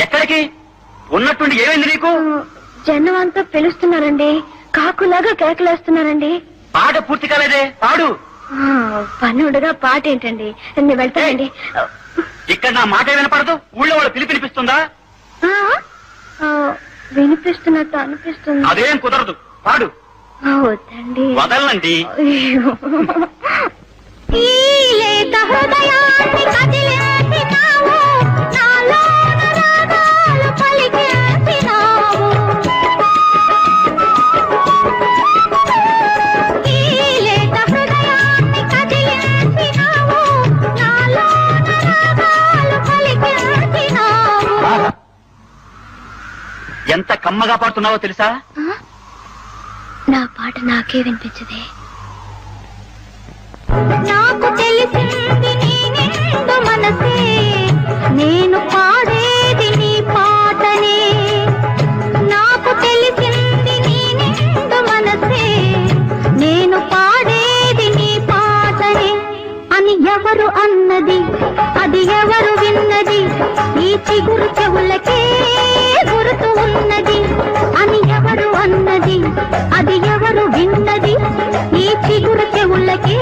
ఎక్కడికి ఉన్నట్టుండి ఏమైంది నీకు? జనం అంతా పిలుస్తున్నారండి, కాకులాగా కేకలేస్తున్నారండి. పాట పూర్తి కాలేదే, పాడు. పని ఉండగా పాట ఏంటండి, నేను వెళ్తానండి. ఇక్కడ నా మాట వినపడదు, ఊళ్ళో వాళ్ళు పిలిపినిపిస్తుందా? వినిపిస్తున్నట్టు అనిపిస్తుంది. అదేం కుదరదు, పాడు. వద్దండి, వదలండి. ఎంత కమ్మగా పాడుతున్నావో తెలుసా? నా పాట నాకే వినిపించదే. నాకు తెలిసింది నీ నిండు మనసే, నేను పాడేది నీ పాటనే. నాకు తెలిసింది నీ నిండు మనసే, నేను పాడేది నీ పాటనే. అని ఎవరు అన్నది, అది ఎవరు విన్నది, ఈ చిగురు చెవులకే గుర్తు ఉన్నది. అని ఎవరు అన్నది, అది ఎవరు విన్నది, ఈ చిగురు చెవులకే